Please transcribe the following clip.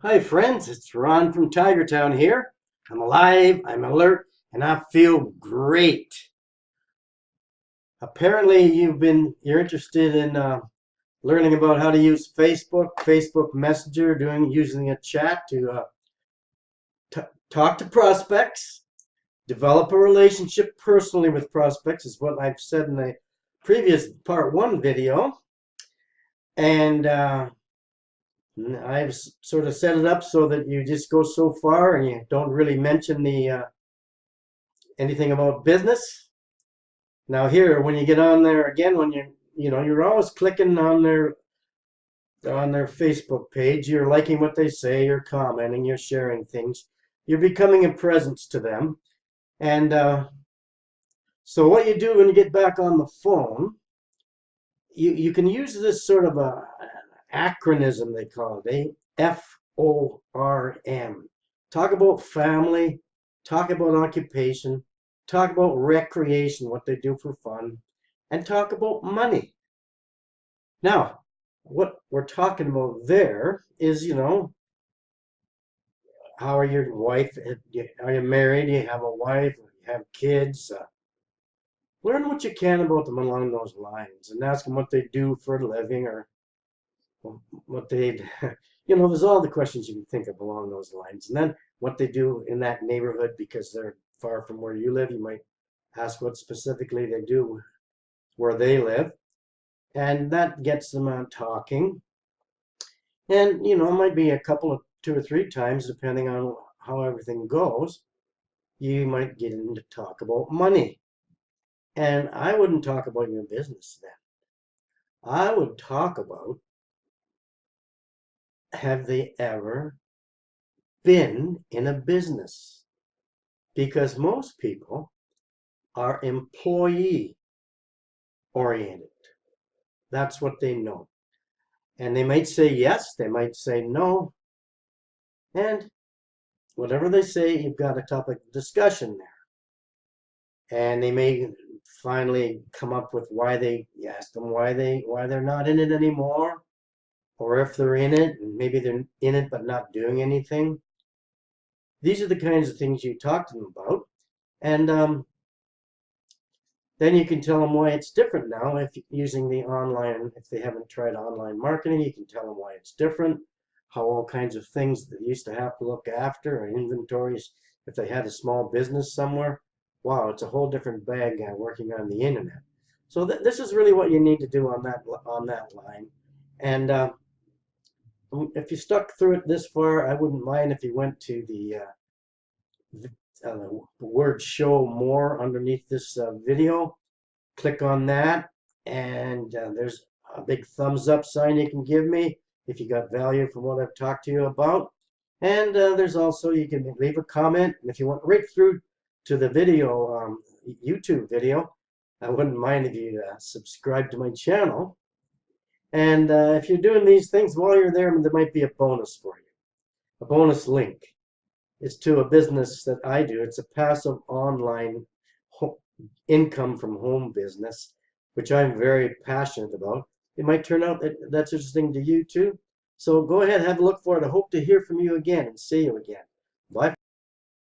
Hi friends, it's Ron from Tiger Town here. I'm alive, I'm alert, and I feel great. Apparently you're interested in learning about how to use Facebook Messenger, using a chat to talk to prospects, develop a relationship personally with prospects is what I've said in the previous part 1 video. And I've sort of set it up so that you just go so far and you don't really mention the anything about business. Now here, when you get on there again, when you're always clicking on their Facebook page, you're liking what they say, you're commenting, you're sharing things, you're becoming a presence to them. And so what you do when you get back on the phone, you can use this sort of an acronym they call it, FORM. Talk about family, talk about occupation, talk about recreation, what they do for fun, and talk about money. Now, what we're talking about there is, how are your wife? Are you married? Do you have a wife? Do you have kids? Learn what you can about them along those lines and ask them what they do for a living or what they, there's all the questions you can think of along those lines. And then what they do in that neighborhood because they're far from where you live. You might ask what specifically they do where they live. And that gets them on talking. And, it might be a couple of 2 or 3 times, depending on how everything goes, you might get into talk about money. And I wouldn't talk about your business then. I would talk about, have they ever been in a business? Because most people are employee oriented. That's what they know. And they might say yes, they might say no. And whatever they say, you've got a topic of discussion there. And they may finally come up with why they ask them why they're not in it anymore, or if they're in it and maybe they're in it but not doing anything. These are the kinds of things you talk to them about, and then you can tell them why it's different now. If using the online, if they haven't tried online marketing, you can tell them why it's different, how all kinds of things that they used to have to look after, or inventories, if they had a small business somewhere. Wow, it's a whole different bag working on the internet. So this is really what you need to do on that line. And if you stuck through it this far, I wouldn't mind if you went to the word show more underneath this video. Click on that, and there's a big thumbs up sign you can give me if you got value from what I've talked to you about. And there's also, you can leave a comment, and if you want right through to the video, YouTube video, I wouldn't mind if you subscribe to my channel. And if you're doing these things while you're there, there might be a bonus for you. A bonus link is to a business that I do. It's a passive online income from home business, which I'm very passionate about. It might turn out that that's interesting to you too. So go ahead, have a look for it. I hope to hear from you again and see you again. Bye.